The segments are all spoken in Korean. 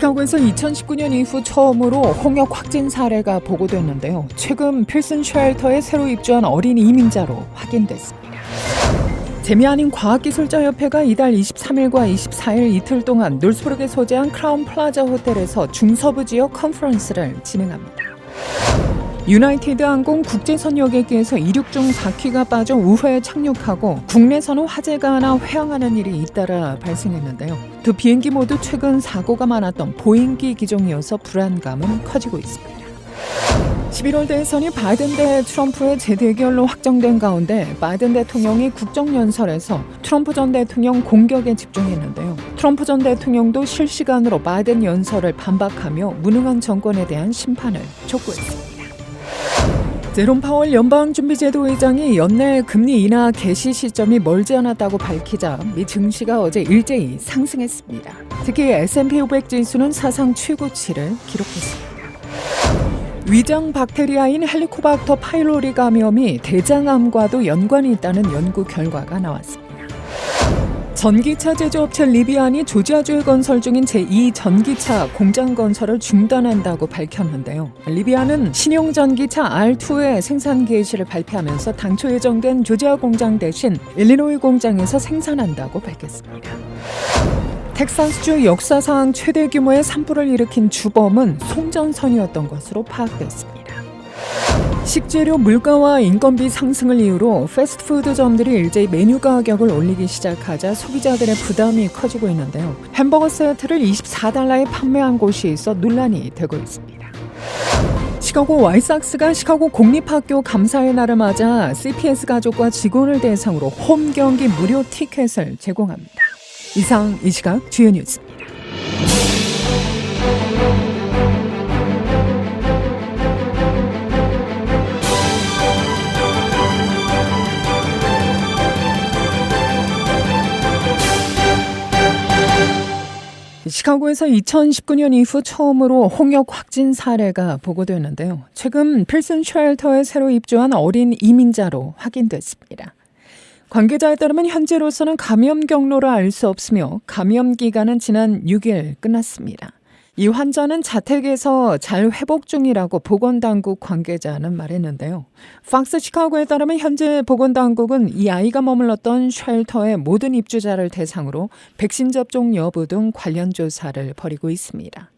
시카고에서 2019년 이후 처음으로 홍역 확진 사례가 보고됐는데요. 최근 필슨 쉘터에 새로 입주한 어린 이민자로 확인됐습니다. 재미 아닌 과학기술자협회가 이달 23일과 24일 이틀 동안 놀스부르크에 소재한 크라운 플라자 호텔에서 중서부 지역 컨퍼런스를 진행합니다. 유나이티드 항공 국제선 여객기에서 이륙 중 바퀴가 빠져 우회에 착륙하고 국내선은 화재가 하나 회항하는 일이 잇따라 발생했는데요. 두 비행기 모두 최근 사고가 많았던 보잉기 기종이어서 불안감은 커지고 있습니다. 11월 대선이 바이든 대 트럼프의 재대결로 확정된 가운데 바이든 대통령이 국정연설에서 트럼프 전 대통령 공격에 집중했는데요. 트럼프 전 대통령도 실시간으로 바이든 연설을 반박하며 무능한 정권에 대한 심판을 촉구했습니다. 제롬 파월 연방준비제도 의장이 연내 금리 인하 개시 시점이 멀지 않았다고 밝히자 미 증시가 어제 일제히 상승했습니다. 특히 S&P 500 지수는 사상 최고치를 기록했습니다. 위장 박테리아인 헬리코박터 파일로리 감염이 대장암과도 연관이 있다는 연구 결과가 나왔습니다. 전기차 제조업체 리비안이 조지아주에 건설 중인 제2 전기차 공장 건설을 중단한다고 밝혔는데요. 리비안은 신형 전기차 R2의 생산 개시를 발표하면서 당초 예정된 조지아 공장 대신 일리노이 공장에서 생산한다고 밝혔습니다. 텍사스주 역사상 최대 규모의 산불을 일으킨 주범은 송전선이었던 것으로 파악됐습니다. 식재료 물가와 인건비 상승을 이유로 패스트푸드점들이 일제히 메뉴 가격을 올리기 시작하자 소비자들의 부담이 커지고 있는데요. 햄버거 세트를 24달러에 판매한 곳이 있어 논란이 되고 있습니다. 시카고 화이트삭스가 시카고 공립학교 감사의 날을 맞아 CPS 가족과 직원을 대상으로 홈 경기 무료 티켓을 제공합니다. 이상 이 시각 주요 뉴스입니다. 시카고에서 2019년 이후 처음으로 홍역 확진 사례가 보고되는데요. 최근 필슨 쉘터에 새로 입주한 어린 이민자로 확인됐습니다. 관계자에 따르면 현재로서는 감염 경로를 알 수 없으며 감염 기간은 지난 6일 끝났습니다. 이 환자는 자택에서 잘 회복 중이라고 보건당국 관계자는 말했는데요. 팍스 시카고에 따르면 현재 보건당국은 이 아이가 머물렀던 쉘터의 모든 입주자를 대상으로 백신 접종 여부 등 관련 조사를 벌이고 있습니다.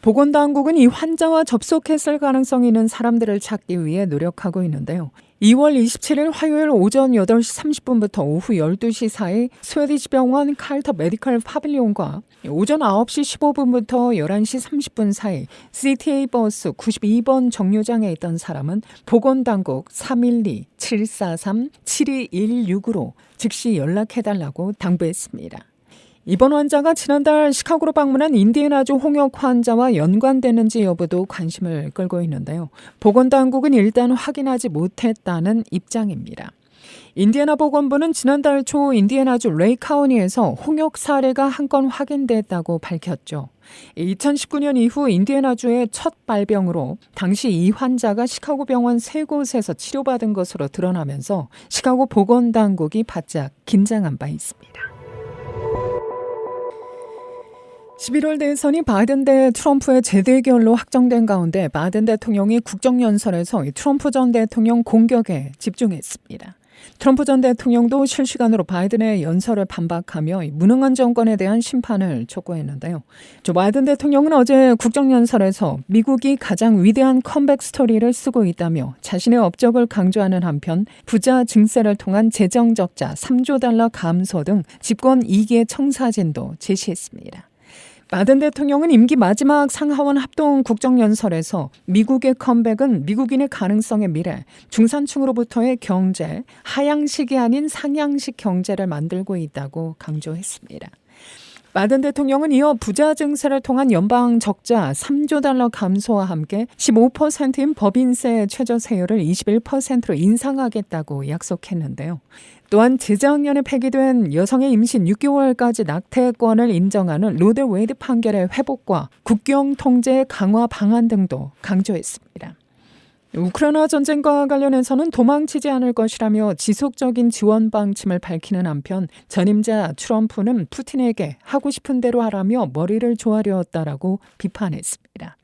보건당국은 이 환자와 접촉했을 가능성이 있는 사람들을 찾기 위해 노력하고 있는데요. 2월 27일 화요일 오전 8시 30분부터 오후 12시 사이 스웨디시 병원 칼터 메디컬 파빌리온과 오전 9시 15분부터 11시 30분 사이 CTA 버스 92번 정류장에 있던 사람은 보건당국 312-743-7216으로 즉시 연락해달라고 당부했습니다. 이번 환자가 지난달 시카고로 방문한 인디애나주 홍역 환자와 연관되는지 여부도 관심을 끌고 있는데요. 보건당국은 일단 확인하지 못했다는 입장입니다. 인디애나 보건부는 지난달 초 인디애나주 레이 카운티에서 홍역 사례가 한 건 확인됐다고 밝혔죠. 2019년 이후 인디애나주의 첫 발병으로 당시 이 환자가 시카고 병원 3곳에서 치료받은 것으로 드러나면서 시카고 보건당국이 바짝 긴장한 바 있습니다. 11월 대선이 바이든 대 트럼프의 재대결로 확정된 가운데 바이든 대통령이 국정연설에서 트럼프 전 대통령 공격에 집중했습니다. 트럼프 전 대통령도 실시간으로 바이든의 연설을 반박하며 무능한 정권에 대한 심판을 촉구했는데요. 조 바이든 대통령은 어제 국정연설에서 미국이 가장 위대한 컴백 스토리를 쓰고 있다며 자신의 업적을 강조하는 한편 부자 증세를 통한 재정 적자 3조 달러 감소 등 집권 2기의 청사진도 제시했습니다. 바이든 대통령은 임기 마지막 상하원 합동 국정연설에서 미국의 컴백은 미국인의 가능성의 미래, 중산층으로부터의 경제, 하향식이 아닌 상향식 경제를 만들고 있다고 강조했습니다. 바이든 대통령은 이어 부자 증세를 통한 연방 적자 3조 달러 감소와 함께 15%인 법인세 최저세율을 21%로 인상하겠다고 약속했는데요. 또한 재작년에 폐기된 여성의 임신 6개월까지 낙태권을 인정하는 로드 웨이드 판결의 회복과 국경 통제 강화 방안 등도 강조했습니다. 우크라이나 전쟁과 관련해서는 도망치지 않을 것이라며 지속적인 지원 방침을 밝히는 한편 전임자 트럼프는 푸틴에게 하고 싶은 대로 하라며 머리를 조아려 했다라고 비판했습니다.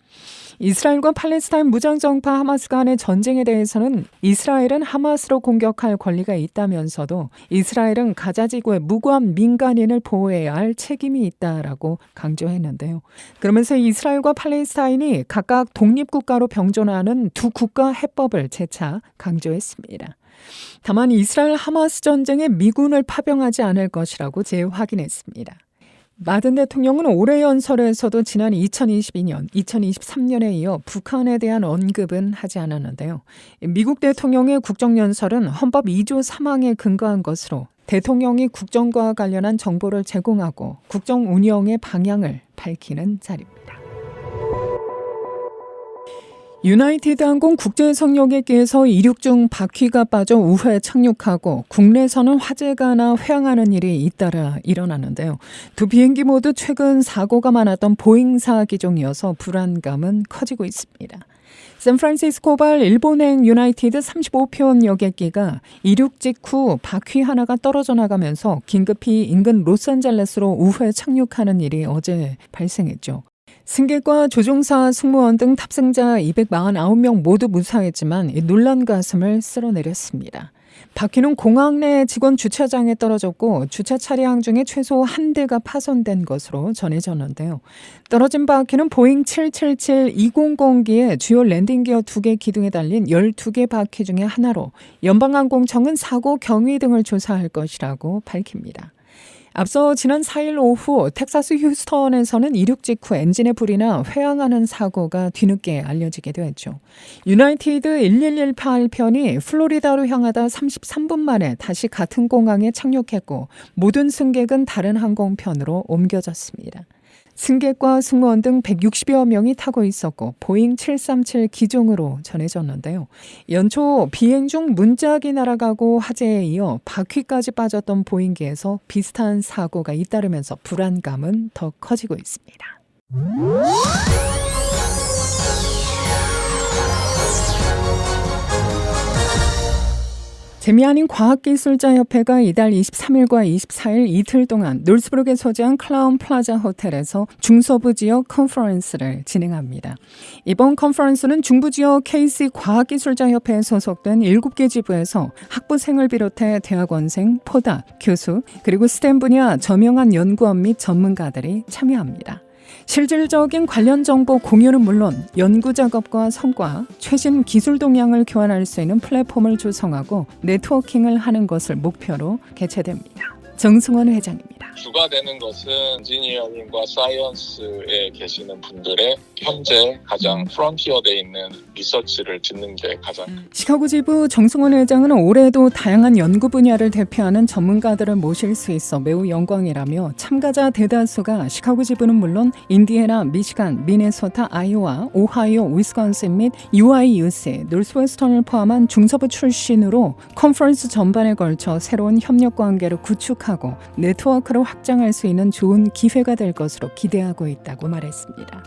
이스라엘과 팔레스타인 무장정파 하마스 간의 전쟁에 대해서는 이스라엘은 하마스로 공격할 권리가 있다면서도 이스라엘은 가자 지구의 무고한 민간인을 보호해야 할 책임이 있다라고 강조했는데요. 그러면서 이스라엘과 팔레스타인이 각각 독립국가로 병존하는 두 국가 해법을 재차 강조했습니다. 다만 이스라엘 하마스 전쟁에 미군을 파병하지 않을 것이라고 재확인했습니다. 바이든 대통령은 올해 연설에서도 지난 2022년, 2023년에 이어 북한에 대한 언급은 하지 않았는데요. 미국 대통령의 국정연설은 헌법 2조 3항에 근거한 것으로 대통령이 국정과 관련한 정보를 제공하고 국정 운영의 방향을 밝히는 자리입니다. 유나이티드 항공 국제 성역에서 이륙 중 바퀴가 빠져 우회에 착륙하고 국내에서는 화재가 나 회항하는 일이 잇따라 일어났는데요. 두 비행기 모두 최근 사고가 많았던 보잉사 기종이어서 불안감은 커지고 있습니다. 샌프란시스코발 일본행 유나이티드 35편 여객기가 이륙 직후 바퀴 하나가 떨어져 나가면서 긴급히 인근 로스앤젤레스로 우회 착륙하는 일이 어제 발생했죠. 승객과 조종사, 승무원 등 탑승자 249명 모두 무사했지만 놀란 가슴을 쓸어내렸습니다. 바퀴는 공항 내 직원 주차장에 떨어졌고 주차 차량 중에 최소 한 대가 파손된 것으로 전해졌는데요. 떨어진 바퀴는 보잉 777-200기의 주요 랜딩 기어 2개 기둥에 달린 12개 바퀴 중에 하나로 연방항공청은 사고 경위 등을 조사할 것이라고 밝힙니다. 앞서 지난 4일 오후 텍사스 휴스턴에서는 이륙 직후 엔진에 불이 나 회항하는 사고가 뒤늦게 알려지게 됐죠. 유나이티드 1118편이 플로리다로 향하다 33분 만에 다시 같은 공항에 착륙했고 모든 승객은 다른 항공편으로 옮겨졌습니다. 승객과 승무원 등 160여 명이 타고 있었고 보잉 737 기종으로 전해졌는데요. 연초 비행 중 문짝이 날아가고 화재에 이어 바퀴까지 빠졌던 보잉기에서 비슷한 사고가 잇따르면서 불안감은 더 커지고 있습니다. 재미 아닌 과학기술자협회가 이달 23일과 24일 이틀 동안 놀스브룩에 소재한 클라운 플라자 호텔에서 중서부 지역 컨퍼런스를 진행합니다. 이번 컨퍼런스는 중부 지역 KC 과학기술자협회에 소속된 7개 지부에서 학부생을 비롯해 대학원생, 포다, 교수, 그리고 스템 분야 저명한 연구원 및 전문가들이 참여합니다. 실질적인 관련 정보 공유는 물론 연구 작업과 성과, 최신 기술 동향을 교환할 수 있는 플랫폼을 조성하고 네트워킹을 하는 것을 목표로 개최됩니다. 정승원 회장입니다. 주가 되는 것은 엔지니어링과 사이언스에 계시는 분들의 현재 가장 프론티어에 있는 리서치를 듣는 게 가장 시카고 지부 정승원 회장은 올해도 다양한 연구 분야를 대표하는 전문가들을 모실 수 있어 매우 영광이라며 참가자 대다수가 시카고 지부는 물론 인디애나, 미시간, 미네소타, 아이오와, 오하이오, 위스콘신 및 UIUC, 노스웨스턴을 포함한 중서부 출신으로 컨퍼런스 전반에 걸쳐 새로운 협력 관계를 구축하고 네트워크를 확장할 수 있는 좋은 기회가 될 것으로 기대하고 있다고 말했습니다.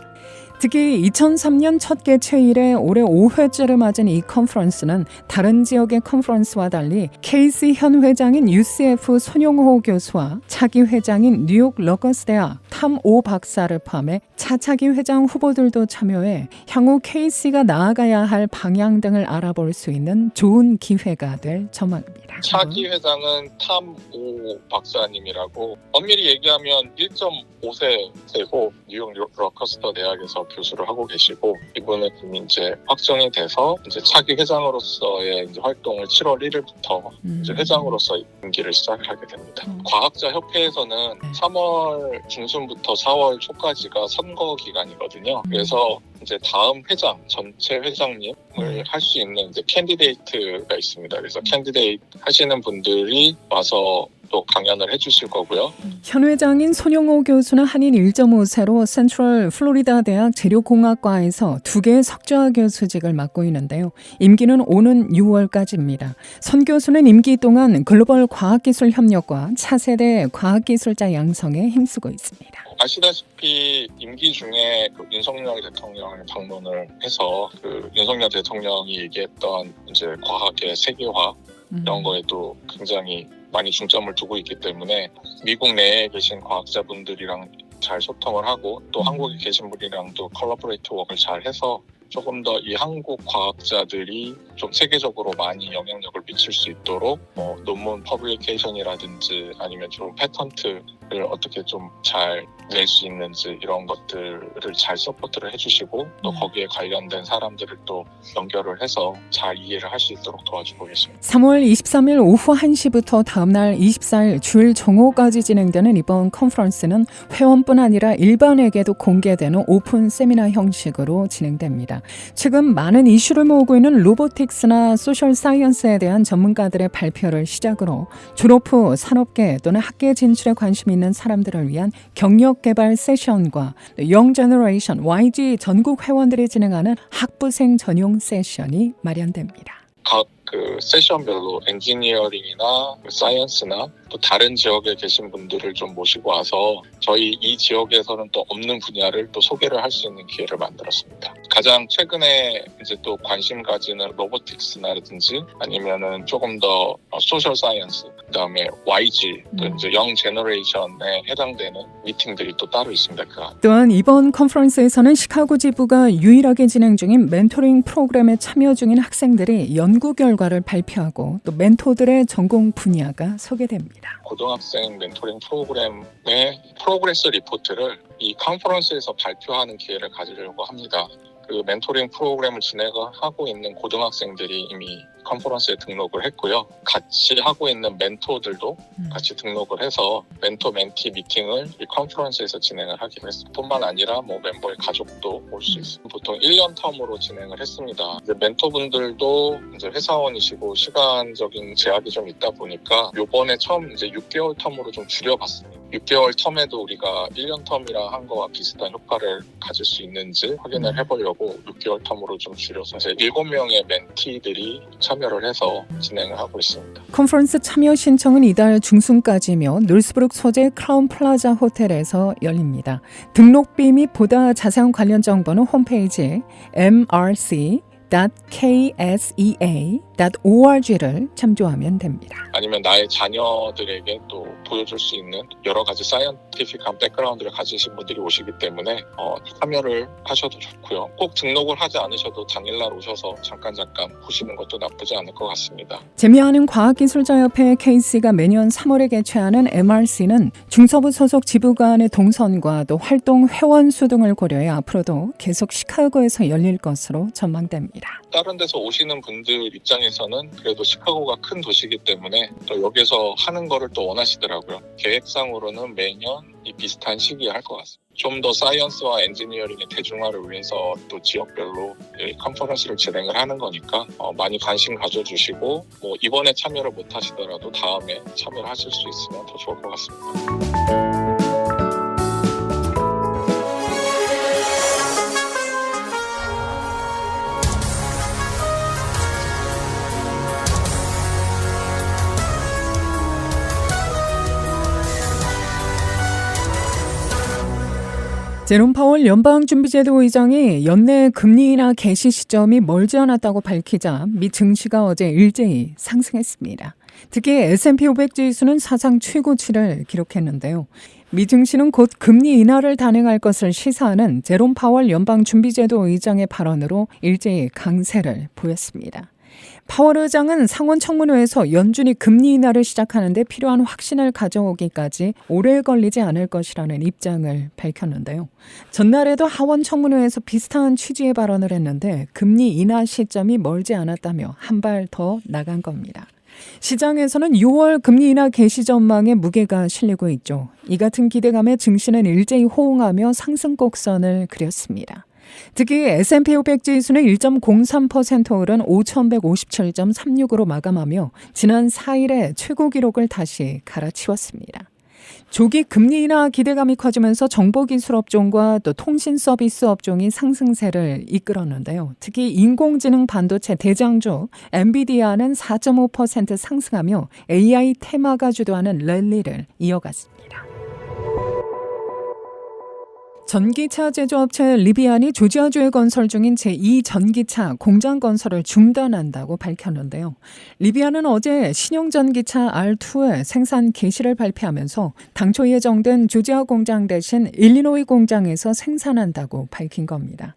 특히 2003년 첫 개최 이래 올해 5회째를 맞은 이 컨퍼런스는 다른 지역의 컨퍼런스와 달리 KC 현 회장인 UCF 손용호 교수와 차기 회장인 뉴욕 러커스 대학 탐오 박사를 포함해 차차기 회장 후보들도 참여해 향후 KC가 나아가야 할 방향 등을 알아볼 수 있는 좋은 기회가 될 전망입니다. 차기 회장은 탐오 박사님이라고 엄밀히 얘기하면 1.5세 되고 뉴욕 러커스터 대학에서 교수를 하고 계시고 이분은 이미 이제 확정이 돼서 이제 차기 회장으로서의 이제 활동을 7월 1일부터 이제 회장으로서 임기를 시작하게 됩니다. 과학자 협회에서는 3월 중순부터 4월 초까지가 선거 기간이거든요. 그래서 이제 다음 회장, 전체 회장님을 할 수 있는 이제 캔디데이트가 있습니다. 그래서 캔디데이트 하시는 분들이 와서 또 강연을 해주실 거고요. 현 회장인 손영호 교수는 한인 1.5세로 센트럴 플로리다 대학 재료공학과에서 2개의 석좌 교수직을 맡고 있는데요. 임기는 오는 6월까지입니다. 손 교수는 임기 동안 글로벌 과학기술 협력과 차세대 과학기술자 양성에 힘쓰고 있습니다. 아시다시피 임기 중에 윤석열 대통령을 방문을 해서 윤석열 대통령이 얘기했던 이제 과학의 세계화 이런 거에도 굉장히 많이 중점을 두고 있기 때문에 미국 내에 계신 과학자분들이랑 잘 소통을 하고 또 한국에 계신 분이랑도 컬러버레이트 워크를 잘 해서 조금 더 이 한국 과학자들이 좀 세계적으로 많이 영향력을 미칠 수 있도록 논문 퍼블리케이션이라든지 아니면 좀 패턴트를 어떻게 좀 잘 낼 수 있는지 이런 것들을 잘 서포트를 해주시고 또 거기에 관련된 사람들을 또 연결을 해서 잘 이해를 할 수 있도록 도와주고 계십니다. 3월 23일 오후 1시부터 다음날 24일 주일 정오까지 진행되는 이번 컨퍼런스는 회원뿐 아니라 일반에게도 공개되는 오픈 세미나 형식으로 진행됩니다. 최근 많은 이슈를 모으고 있는 로보틱스나 소셜 사이언스에 대한 전문가들의 발표를 시작으로 졸업 후 산업계 또는 학계 진출에 관심 있는 사람들을 위한 경력 개발 세션과 영 제너레이션 YG 전국 회원들이 진행하는 학부생 전용 세션이 마련됩니다. 각 세션별로 엔지니어링이나 사이언스나 또 다른 지역에 계신 분들을 좀 모시고 와서 저희 이 지역에서는 또 없는 분야를 또 소개를 할 수 있는 기회를 만들었습니다. 가장 최근에 이제 또 관심 가지는 로보틱스나라든지 아니면은 조금 더 소셜 사이언스, 그다음에 YG, 또 이제 영 제너레이션에 해당되는 미팅들이 또 따로 있습니다. 또한 이번 컨퍼런스에서는 시카고 지부가 유일하게 진행 중인 멘토링 프로그램에 참여 중인 학생들이 연구 결과를 발표하고 또 멘토들의 전공 분야가 소개됩니다. 고등학생 멘토링 프로그램의 프로그레스 리포트를 이 컨퍼런스에서 발표하는 기회를 가지려고 합니다. 멘토링 프로그램을 진행하고 있는 고등학생들이 이미 컨퍼런스에 등록을 했고요. 같이 하고 있는 멘토들도 같이 등록을 해서 멘토 멘티 미팅을 이 컨퍼런스에서 진행을 하기로 했습니다. 뿐만 아니라 멤버의 가족도 올 수 있습니다. 보통 1년 텀으로 진행을 했습니다. 이제 멘토분들도 이제 회사원이시고 시간적인 제약이 좀 있다 보니까 요번에 처음 이제 6개월 텀으로 좀 줄여봤습니다. 6개월 텀에도 우리가 1년 텀이랑 한 거와 비슷한 효과를 가질 수 있는지 확인을 해보려고 6개월 텀으로 좀 줄여서 이제 7명의 멘티들이 참여를 해서 진행을 하고 있습니다. 컨퍼런스 참여 신청은 이달 중순까지며 놀스브룩 소재 크라운 플라자 호텔에서 열립니다. 등록비 및 보다 자세한 관련 정보는 홈페이지 mrc.ksea.org를 참조하면 됩니다. 아니면 나의 자녀들에게 또 보여줄 수 있는 여러 가지 사이언티픽한 백그라운드를 가지신 분들이 오시기 때문에 참여를 하셔도 좋고요. 꼭 등록을 하지 않으셔도 당일날 오셔서 잠깐 보시는 것도 나쁘지 않을 것 같습니다. 재미있는 과학기술자협회 KC가 매년 3월에 개최하는 MRC는 중서부 소속 지부 간의 동선과 또 활동 회원 수 등을 고려해 앞으로도 계속 시카고에서 열릴 것으로 전망됩니다. 다른 데서 오시는 분들 입장에서는 그래도 시카고가 큰 도시이기 때문에 또 여기서 하는 거를 또 원하시더라고요. 계획상으로는 매년 이 비슷한 시기에 할 것 같습니다. 좀 더 사이언스와 엔지니어링의 대중화를 위해서 또 지역별로 이 컨퍼런스를 진행을 하는 거니까 많이 관심 가져주시고 이번에 참여를 못 하시더라도 다음에 참여를 하실 수 있으면 더 좋을 것 같습니다. 제롬 파월 연방준비제도 의장이 연내 금리 인하 개시 시점이 멀지 않았다고 밝히자 미 증시가 어제 일제히 상승했습니다. 특히 S&P 500 지수는 사상 최고치를 기록했는데요. 미 증시는 곧 금리 인하를 단행할 것을 시사하는 제롬 파월 연방준비제도 의장의 발언으로 일제히 강세를 보였습니다. 파월 의장은 상원 청문회에서 연준이 금리 인하를 시작하는데 필요한 확신을 가져오기까지 오래 걸리지 않을 것이라는 입장을 밝혔는데요. 전날에도 하원 청문회에서 비슷한 취지의 발언을 했는데 금리 인하 시점이 멀지 않았다며 한 발 더 나간 겁니다. 시장에서는 6월 금리 인하 개시 전망에 무게가 실리고 있죠. 이 같은 기대감에 증시는 일제히 호응하며 상승 곡선을 그렸습니다. 특히 S&P 500 지수는 1.03% 오른 5,157.36으로 마감하며 지난 4일에 최고 기록을 다시 갈아치웠습니다. 조기 금리 인하 기대감이 커지면서 정보기술 업종과 또 통신 서비스 업종이 상승세를 이끌었는데요. 특히 인공지능 반도체 대장주 엔비디아는 4.5% 상승하며 AI 테마가 주도하는 랠리를 이어갔습니다. 전기차 제조업체 리비안이 조지아주에 건설 중인 제2전기차 공장 건설을 중단한다고 밝혔는데요. 리비안은 어제 신형전기차 R2의 생산 개시를 발표하면서 당초 예정된 조지아 공장 대신 일리노이 공장에서 생산한다고 밝힌 겁니다.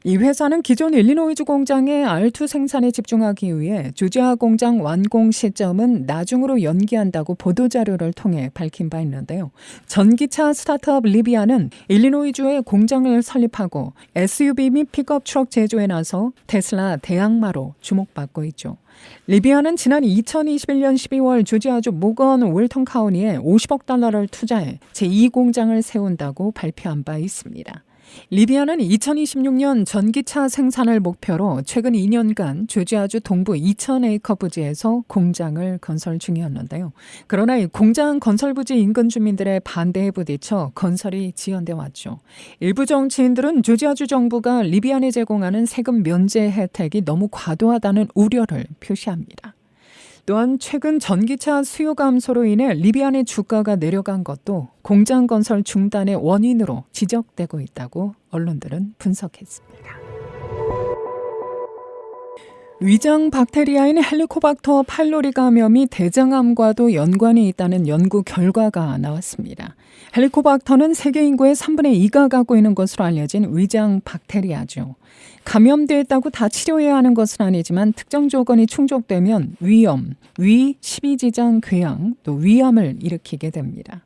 이 회사는 기존 일리노이주 공장의 R2 생산에 집중하기 위해 조지아 공장 완공 시점은 나중으로 연기한다고 보도자료를 통해 밝힌 바 있는데요. 전기차 스타트업 리비안은 일리노이주에 공장을 설립하고 SUV 및 픽업 트럭 제조에 나서 테슬라 대항마로 주목받고 있죠. 리비안은 지난 2021년 12월 조지아주 모건 웰턴 카운티에 50억 달러를 투자해 제2공장을 세운다고 발표한 바 있습니다. 리비안은 2026년 전기차 생산을 목표로 최근 2년간 조지아주 동부 2000에이커 부지에서 공장을 건설 중이었는데요. 그러나 이 공장 건설 부지 인근 주민들의 반대에 부딪혀 건설이 지연돼 왔죠. 일부 정치인들은 조지아주 정부가 리비안에 제공하는 세금 면제 혜택이 너무 과도하다는 우려를 표시합니다. 또한 최근 전기차 수요 감소로 인해 리비안의 주가가 내려간 것도 공장 건설 중단의 원인으로 지적되고 있다고 언론들은 분석했습니다. 위장 박테리아인 헬리코박터 파일로리 감염이 대장암과도 연관이 있다는 연구 결과가 나왔습니다. 헬리코박터는 세계 인구의 3분의 2가 갖고 있는 것으로 알려진 위장 박테리아죠. 감염되었다고 다 치료해야 하는 것은 아니지만 특정 조건이 충족되면 위염, 위, 십이지장 궤양, 또 위암을 일으키게 됩니다.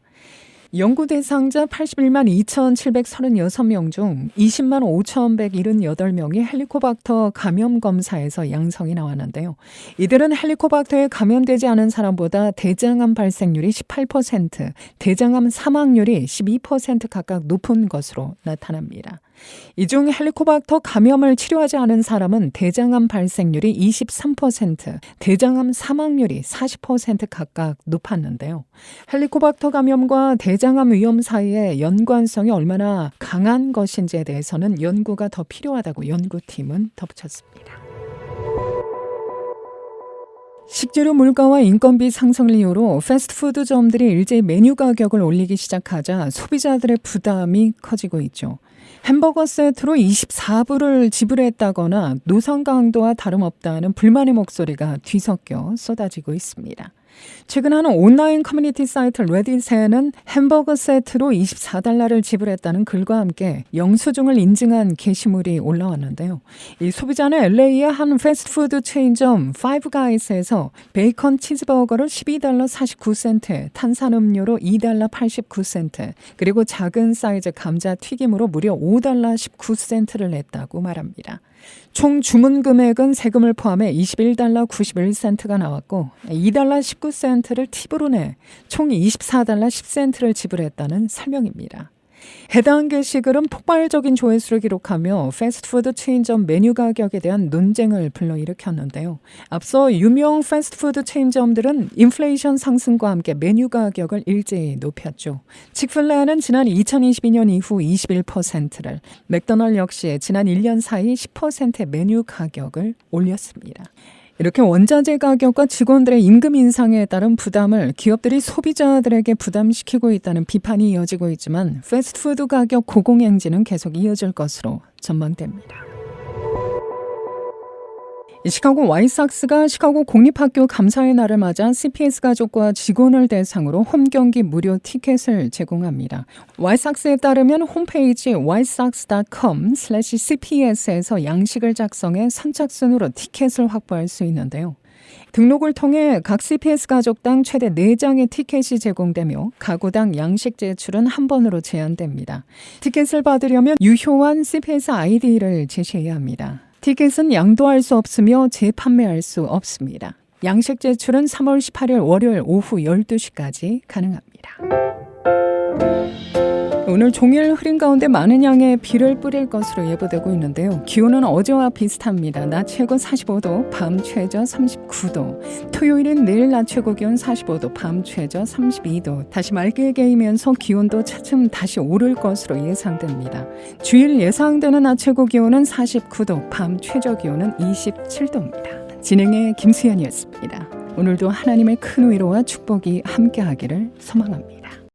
연구 대상자 81만 2,736명 중 20만 5,178명이 헬리코박터 감염 검사에서 양성이 나왔는데요. 이들은 헬리코박터에 감염되지 않은 사람보다 대장암 발생률이 18%, 대장암 사망률이 12% 각각 높은 것으로 나타납니다. 이 중 헬리코박터 감염을 치료하지 않은 사람은 대장암 발생률이 23%, 대장암 사망률이 40% 각각 높았는데요. 헬리코박터 감염과 대장암 위험 사이의 연관성이 얼마나 강한 것인지에 대해서는 연구가 더 필요하다고 연구팀은 덧붙였습니다. 식재료 물가와 인건비 상승을 이유로 패스트푸드점들이 일제히 메뉴 가격을 올리기 시작하자 소비자들의 부담이 커지고 있죠. 햄버거 세트로 24불을 지불했다거나 노상 강도와 다름없다는 불만의 목소리가 뒤섞여 쏟아지고 있습니다. 최근 한 온라인 커뮤니티 사이트 레딧에는 햄버거 세트로 24달러를 지불했다는 글과 함께 영수증을 인증한 게시물이 올라왔는데요. 이 소비자는 LA의 한 패스트푸드 체인점 파이브 가이스에서 베이컨 치즈버거를 12달러 49센트, 탄산음료로 2달러 89센트, 그리고 작은 사이즈 감자 튀김으로 무려 5달러 19센트를 냈다고 말합니다. 총 주문 금액은 세금을 포함해 21달러 91센트가 나왔고 2달러 19센트를 팁으로 내 총 24달러 10센트를 지불했다는 설명입니다. 해당 게시글은 폭발적인 조회수를 기록하며 패스트푸드 체인점 메뉴 가격에 대한 논쟁을 불러일으켰는데요. 앞서 유명 패스트푸드 체인점들은 인플레이션 상승과 함께 메뉴 가격을 일제히 높였죠. 칙플레이는 지난 2022년 이후 21%를, 맥도날드 역시 지난 1년 사이 10%의 메뉴 가격을 올렸습니다. 이렇게 원자재 가격과 직원들의 임금 인상에 따른 부담을 기업들이 소비자들에게 부담시키고 있다는 비판이 이어지고 있지만 패스트푸드 가격 고공행진은 계속 이어질 것으로 전망됩니다. 시카고 화이트삭스가 시카고 공립학교 감사의 날을 맞아 CPS 가족과 직원을 대상으로 홈경기 무료 티켓을 제공합니다. 화이트삭스에 따르면 홈페이지 whitesox.com/cps에서 양식을 작성해 선착순으로 티켓을 확보할 수 있는데요. 등록을 통해 각 CPS 가족당 최대 4장의 티켓이 제공되며 가구당 양식 제출은 한 번으로 제한됩니다. 티켓을 받으려면 유효한 CPS 아이디를 제시해야 합니다. 티켓은 양도할 수 없으며 재판매할 수 없습니다. 양식 제출은 3월 18일 월요일 오후 12시까지 가능합니다. 오늘 종일 흐린 가운데 많은 양의 비를 뿌릴 것으로 예보되고 있는데요. 기온은 어제와 비슷합니다. 낮 최고 45도, 밤 최저 39도. 토요일은 내일 낮 최고 기온 45도, 밤 최저 32도. 다시 맑게 개이면서 기온도 차츰 다시 오를 것으로 예상됩니다. 주일 예상되는 낮 최고 기온은 49도, 밤 최저 기온은 27도입니다. 진행의 김수연이었습니다. 오늘도 하나님의 큰 위로와 축복이 함께하기를 소망합니다.